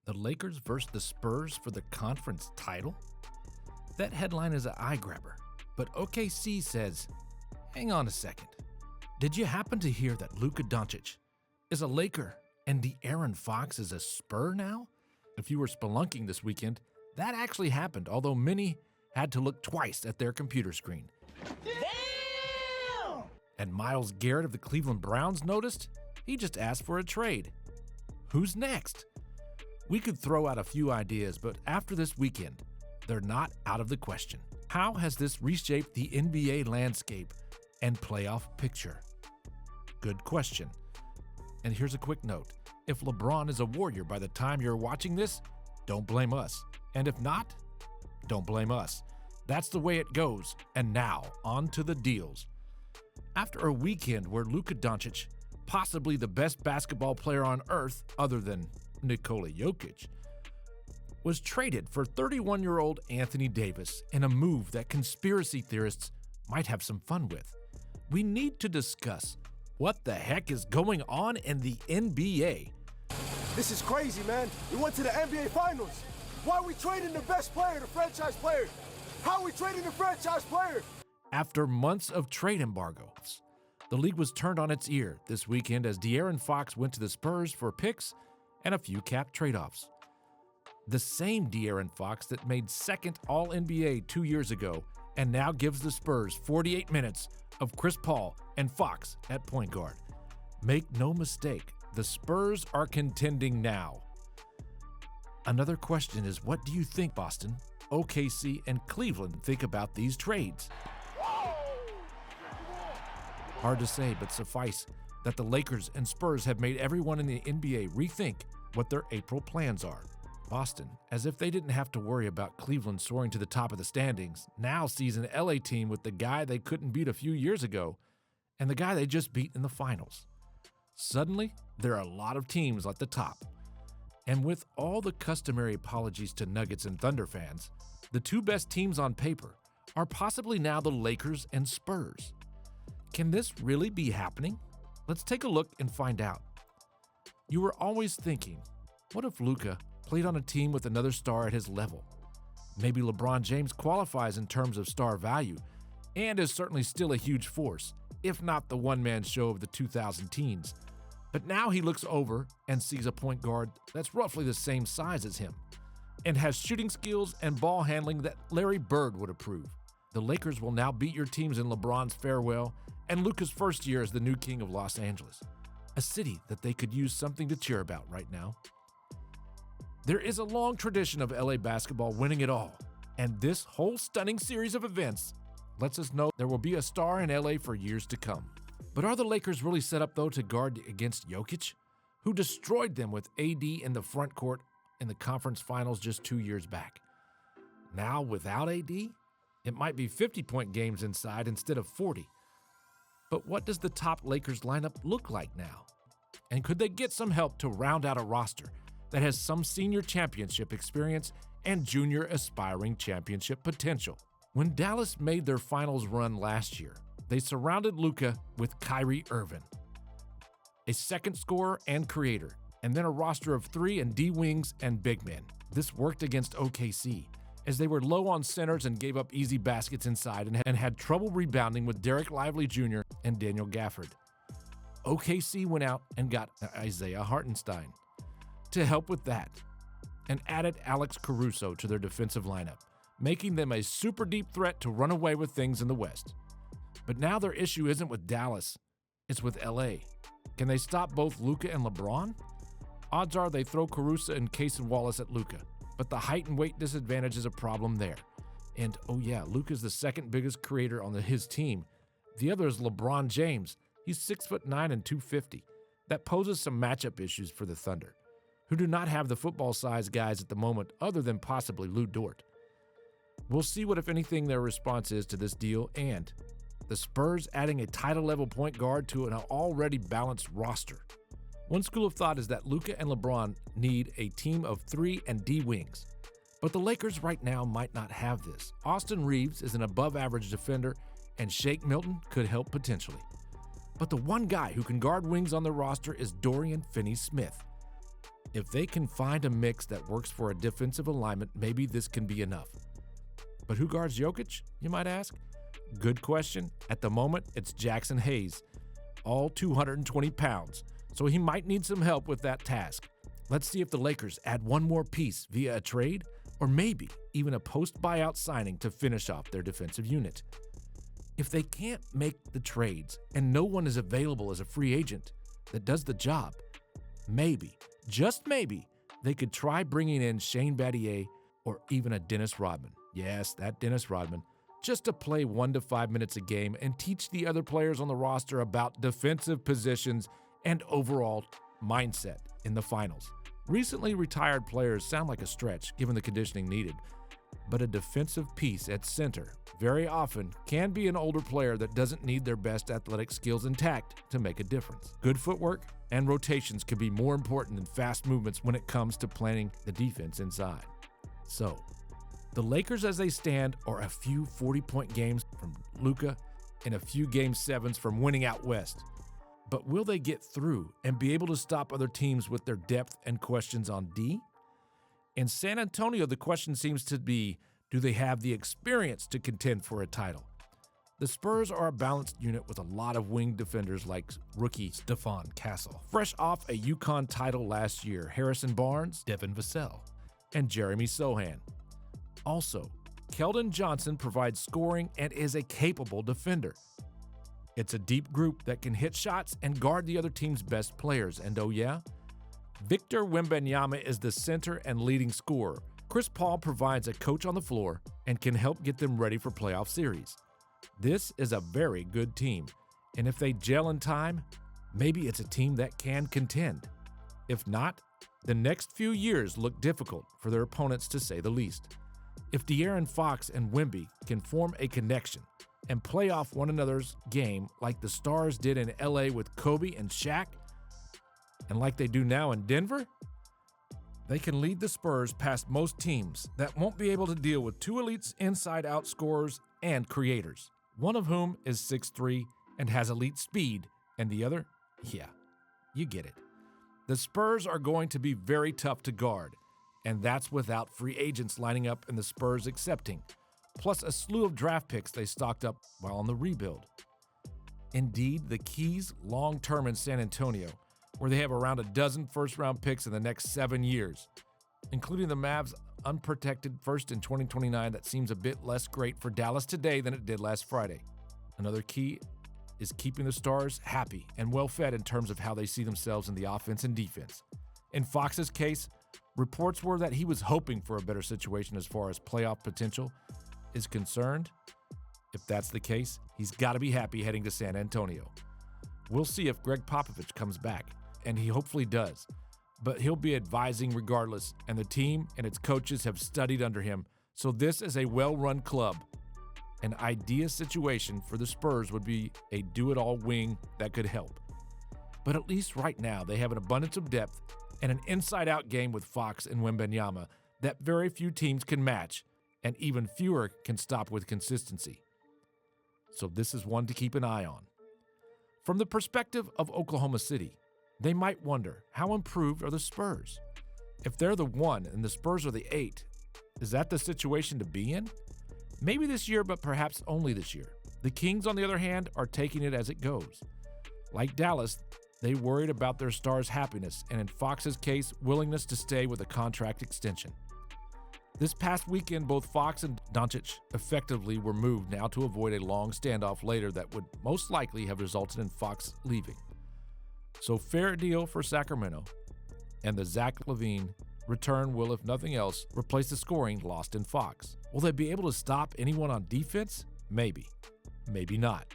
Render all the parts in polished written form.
The Lakers versus the Spurs for the conference title? That headline is an eye-grabber, but OKC says, hang on a second. Did you happen to hear that Luka Doncic is a Laker and Aaron Fox is a Spur now? If you were spelunking this weekend, that actually happened, although many had to look twice at their computer screen. Damn! And Myles Garrett of the Cleveland Browns noticed he just asked for a trade. Who's next? We could throw out a few ideas, but after this weekend, they're not out of the question. How has this reshaped the NBA landscape and playoff picture? Good question. And here's a quick note. If LeBron is a Warrior by the time you're watching this, don't blame us. And if not, don't blame us. That's the way it goes. And now, on to the deals. After a weekend where Luka Doncic, possibly the best basketball player on earth other than Nikola Jokic, was traded for 31-year-old Anthony Davis in a move that conspiracy theorists might have some fun with, we need to discuss what the heck is going on in the NBA. This is crazy, man. We went to the NBA Finals. Why are we trading the best player, the franchise player? How are we trading the franchise player? After months of trade embargoes, the league was turned on its ear this weekend as Aaron Fox went to the Spurs for picks and a few cap trade-offs. The same Aaron Fox that made second All-NBA 2 years ago and now gives the Spurs 48 minutes of Chris Paul and Fox at point guard. Make no mistake, the Spurs are contending now. Another question is, what do you think Boston, OKC, and Cleveland think about these trades? Hard to say, but suffice that the Lakers and Spurs have made everyone in the NBA rethink what their April plans are. Boston, as if they didn't have to worry about Cleveland soaring to the top of the standings, now sees an LA team with the guy they couldn't beat a few years ago and the guy they just beat in the finals. Suddenly, there are a lot of teams at the top. And with all the customary apologies to Nuggets and Thunder fans, the two best teams on paper are possibly now the Lakers and Spurs. Can this really be happening? Let's take a look and find out. You were always thinking, what if Luka played on a team with another star at his level? Maybe LeBron James qualifies in terms of star value and is certainly still a huge force, if not the one-man show of the 2000 teens. But now he looks over and sees a point guard that's roughly the same size as him and has shooting skills and ball handling that Larry Bird would approve. The Lakers will now beat your teams in LeBron's farewell and Luka's first year as the new king of Los Angeles, a city that they could use something to cheer about right now. There is a long tradition of LA basketball winning it all, and this whole stunning series of events lets us know there will be a star in LA for years to come. But are the Lakers really set up, though, to guard against Jokic, who destroyed them with AD in the front court in the conference finals just 2 years back? Now, without AD, it might be 50-point games inside instead of 40. But what does the top Lakers lineup look like now? And could they get some help to round out a roster that has some senior championship experience and junior aspiring championship potential? When Dallas made their finals run last year, they surrounded Luka with Kyrie Irving, a second scorer and creator, and then a roster of 3 and D wings and big men. This worked against OKC, as they were low on centers and gave up easy baskets inside and had trouble rebounding with Derek Lively Jr. and Daniel Gafford. OKC went out and got Isaiah Hartenstein to help with that, and added Alex Caruso to their defensive lineup, making them a super deep threat to run away with things in the West. But now their issue isn't with Dallas, it's with LA. Can they stop both Luka and LeBron? Odds are they throw Caruso and Cason Wallace at Luka, but the height and weight disadvantage is a problem there. And oh yeah, Luka's the second biggest creator on his team. The other is LeBron James. He's 6'9" and 250. That poses some matchup issues for the Thunder, who do not have the football-sized guys at the moment other than possibly Lou Dort. We'll see what, if anything, their response is to this deal, and the Spurs adding a title-level point guard to an already balanced roster. One school of thought is that Luka and LeBron need a team of 3 and D wings, but the Lakers right now might not have this. Austin Reeves is an above-average defender, and Shake Milton could help potentially. But the one guy who can guard wings on the roster is Dorian Finney-Smith. If they can find a mix that works for a defensive alignment, maybe this can be enough. But who guards Jokic, you might ask? Good question. At the moment, it's Jackson Hayes, all 220 pounds, so he might need some help with that task. Let's see if the Lakers add one more piece via a trade, or maybe even a post-buyout signing to finish off their defensive unit. If they can't make the trades and no one is available as a free agent that does the job, maybe, just maybe, they could try bringing in Shane Battier or even a Dennis Rodman. Yes, that Dennis Rodman, just to play 1 to 5 minutes a game and teach the other players on the roster about defensive positions and overall mindset in the finals. Recently retired players sound like a stretch given the conditioning needed, but a defensive piece at center very often can be an older player that doesn't need their best athletic skills intact to make a difference. Good footwork and rotations can be more important than fast movements when it comes to planning the defense inside. So, the Lakers as they stand are a few 40-point games from Luka and a few Game 7s from winning out west. But will they get through and be able to stop other teams with their depth and questions on D? In San Antonio, the question seems to be, do they have the experience to contend for a title? The Spurs are a balanced unit with a lot of wing defenders like rookie Stephon Castle, fresh off a UConn title last year, Harrison Barnes, Devin Vassell, and Jeremy Sohan. Also, Keldon Johnson provides scoring and is a capable defender. It's a deep group that can hit shots and guard the other team's best players. And oh yeah, Victor Wembanyama is the center and leading scorer. Chris Paul provides a coach on the floor and can help get them ready for playoff series. This is a very good team, and if they gel in time, maybe it's a team that can contend. If not, the next few years look difficult for their opponents to say the least. If aaronfox and Wemby can form a connection and play off one another's game like the Stars did in LA with Kobe and Shaq, and like they do now in Denver, they can lead the Spurs past most teams that won't be able to deal with two elites inside-out scorers and creators, one of whom is 6'3" and has elite speed, and the other, yeah, you get it. The Spurs are going to be very tough to guard, and that's without free agents lining up and the Spurs accepting, plus a slew of draft picks they stocked up while on the rebuild. Indeed, the keys long-term in San Antonio, where they have around a dozen first-round picks in the next 7 years, including the Mavs' unprotected first in 2029 that seems a bit less great for Dallas today than it did last Friday. Another key is keeping the Stars happy and well-fed in terms of how they see themselves in the offense and defense. In Fox's case, reports were that he was hoping for a better situation as far as playoff potential is concerned. If that's the case, he's got to be happy heading to San Antonio. We'll see if Greg Popovich comes back, and he hopefully does. But he'll be advising regardless, and the team and its coaches have studied under him, so this is a well-run club. An ideal situation for the Spurs would be a do-it-all wing that could help. But at least right now, they have an abundance of depth and an inside-out game with Fox and Wembanyama that very few teams can match, and even fewer can stop with consistency. So this is one to keep an eye on. From the perspective of Oklahoma City, they might wonder, how improved are the Spurs? If they're the 1 and the Spurs are the 8, is that the situation to be in? Maybe this year, but perhaps only this year. The Kings, on the other hand, are taking it as it goes. Like Dallas, they worried about their stars' happiness, and in Fox's case, willingness to stay with a contract extension. This past weekend, both Fox and Doncic effectively were moved now to avoid a long standoff later that would most likely have resulted in Fox leaving. So fair deal for Sacramento, and the Zach LaVine return will, if nothing else, replace the scoring lost in Fox. Will they be able to stop anyone on defense? Maybe. Maybe not.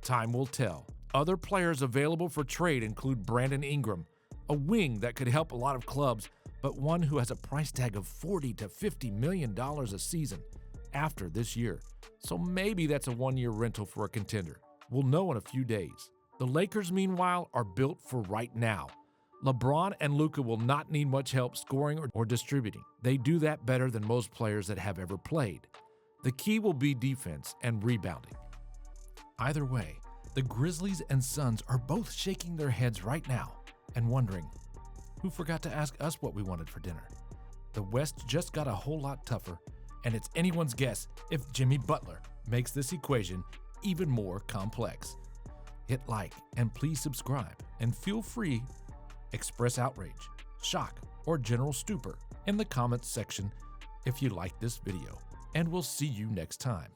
Time will tell. Other players available for trade include Brandon Ingram, a wing that could help a lot of clubs, but one who has a price tag of $40 to $50 million a season after this year. So maybe that's a one-year rental for a contender. We'll know in a few days. The Lakers, meanwhile, are built for right now. LeBron and Luka will not need much help scoring or distributing. They do that better than most players that have ever played. The key will be defense and rebounding. Either way, the Grizzlies and Suns are both shaking their heads right now and wondering, who forgot to ask us what we wanted for dinner. The West just got a whole lot tougher, and it's anyone's guess if Jimmy Butler makes this equation even more complex. Hit like and please subscribe, and feel free express outrage, shock, or general stupor in the comments section if you like this video, and we'll see you next time.